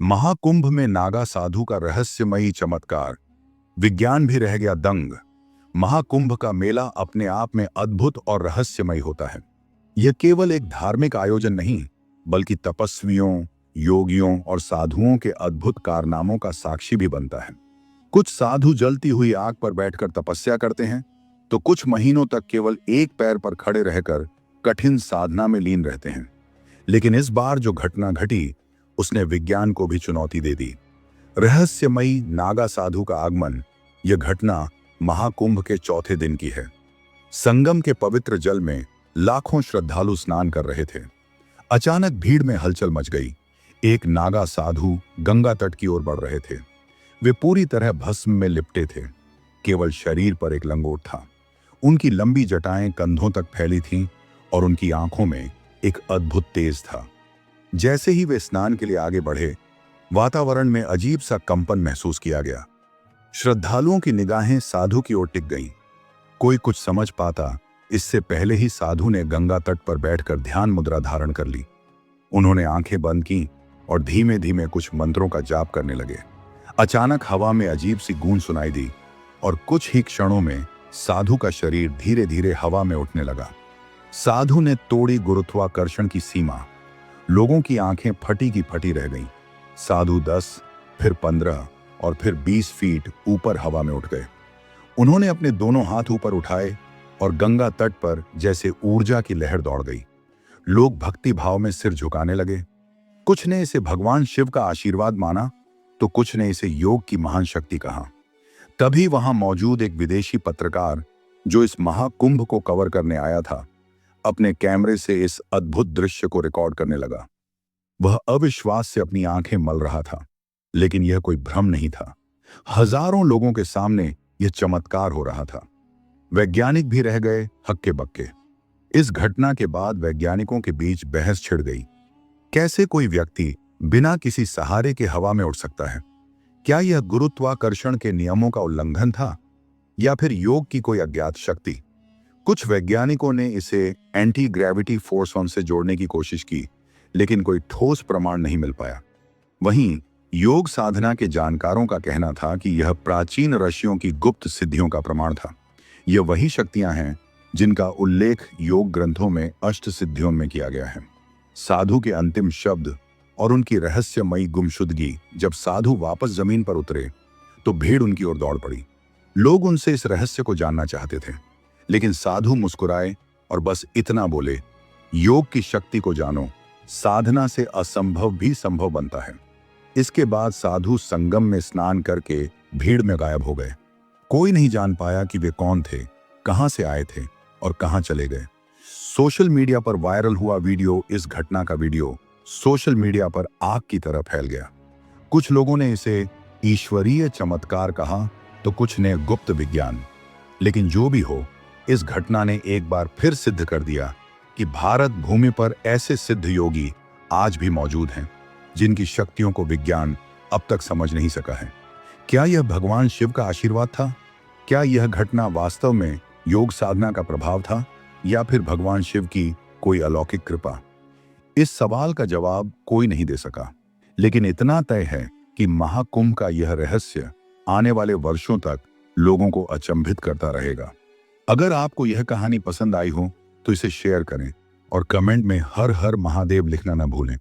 महाकुंभ में नागा साधु का रहस्यमयी चमत्कार। विज्ञान भी रह गया दंग। महाकुंभ का मेला अपने आप में अद्भुत और रहस्यमयी होता है। यह केवल एक धार्मिक आयोजन नहीं, बल्कि तपस्वियों, योगियों और साधुओं के अद्भुत कारनामों का साक्षी भी बनता है। कुछ साधु जलती हुई आग पर बैठकर तपस्या करते हैं, तो कुछ महीनों तक केवल एक पैर पर खड़े रहकर कठिन साधना में लीन रहते हैं। लेकिन इस बार जो घटना घटी, उसने विज्ञान को भी चुनौती दे दी। रहस्यमयी नागा साधु का आगमन। यह घटना महाकुंभ के चौथे दिन की है। संगम के पवित्र जल में लाखों श्रद्धालु स्नान कर रहे थे। अचानक भीड़ में हलचल मच गई। एक नागा साधु गंगा तट की ओर बढ़ रहे थे। वे पूरी तरह भस्म में लिपटे थे। केवल शरीर पर एक लंगोट था। उनकी लंबी जटाएं कंधों तक फैली थीं और उनकी आंखों में एक अद्भुत तेज था। जैसे ही वे स्नान के लिए आगे बढ़े, वातावरण में अजीब सा कंपन महसूस किया गया। श्रद्धालुओं की निगाहें साधु की ओर टिक गईं। कोई कुछ समझ पाता, इससे पहले ही साधु ने गंगा तट पर बैठकर ध्यान मुद्रा धारण कर ली। उन्होंने आंखें बंद की और धीमे धीमे कुछ मंत्रों का जाप करने लगे। अचानक हवा में अजीब सी गूंज सुनाई दी और कुछ ही क्षणों में साधु का शरीर धीरे धीरे हवा में उठने लगा। साधु ने तोड़ी गुरुत्वाकर्षण की सीमा। लोगों की आंखें फटी की फटी रह गईं। साधु 10, फिर 15 और फिर 20 फीट ऊपर हवा में उठ गए। उन्होंने अपने दोनों हाथ ऊपर उठाए और गंगा तट पर जैसे ऊर्जा की लहर दौड़ गई। लोग भक्ति भाव में सिर झुकाने लगे। कुछ ने इसे भगवान शिव का आशीर्वाद माना, तो कुछ ने इसे योग की महान शक्ति कहा। तभी वहां मौजूद एक विदेशी पत्रकार, जो इस महाकुंभ को कवर करने आया था, अपने कैमरे से इस अद्भुत दृश्य को रिकॉर्ड करने लगा। वह अविश्वास से अपनी आंखें मल रहा था, लेकिन यह कोई भ्रम नहीं था। हजारों लोगों के सामने यह चमत्कार हो रहा था। वैज्ञानिक भी रह गए हक्के बक्के। इस घटना के बाद वैज्ञानिकों के बीच बहस छिड़ गई। कैसे कोई व्यक्ति बिना किसी सहारे के हवा में उड़ सकता है? क्या यह गुरुत्वाकर्षण के नियमों का उल्लंघन था, या फिर योग की कोई अज्ञात शक्ति? कुछ वैज्ञानिकों ने इसे एंटी ग्रेविटी फोर्स से जोड़ने की कोशिश की, लेकिन कोई ठोस प्रमाण नहीं मिल पाया। वहीं योग साधना के जानकारों का कहना था कि यह प्राचीन ऋषियों की गुप्त सिद्धियों का प्रमाण था। यह वही शक्तियां हैं जिनका उल्लेख योग ग्रंथों में अष्ट सिद्धियों में किया गया है। साधु के अंतिम शब्द और उनकी रहस्यमयी गुमशुदगी। जब साधु वापस जमीन पर उतरे, तो भीड़ उनकी ओर दौड़ पड़ी। लोग उनसे इस रहस्य को जानना चाहते थे, लेकिन साधु मुस्कुराए और बस इतना बोले, योग की शक्ति को जानो, साधना से असंभव भी संभव बनता है। इसके बाद साधु संगम में स्नान करके भीड़ में गायब हो गए। कोई नहीं जान पाया कि वे कौन थे, कहां से आए थे और कहां चले गए। सोशल मीडिया पर वायरल हुआ वीडियो, इस घटना का वीडियो सोशल मीडिया पर आग की तरह फैल गया। कुछ लोगों ने इसे ईश्वरीय चमत्कार कहा, तो कुछ ने गुप्त विज्ञान। लेकिन जो भी हो, इस घटना ने एक बार फिर सिद्ध कर दिया कि भारत भूमि पर ऐसे सिद्ध योगी आज भी मौजूद हैं, जिनकी शक्तियों को विज्ञान अब तक समझ नहीं सका है। क्या यह भगवान शिव का आशीर्वाद था? क्या यह घटना वास्तव में योग साधना का प्रभाव था, या फिर भगवान शिव की कोई अलौकिक कृपा? इस सवाल का जवाब कोई नहीं दे सका, लेकिन इतना तय है कि महाकुंभ का यह रहस्य आने वाले वर्षों तक लोगों को अचंभित करता रहेगा। अगर आपको यह कहानी पसंद आई हो, तो इसे शेयर करें और कमेंट में हर हर महादेव लिखना न भूलें।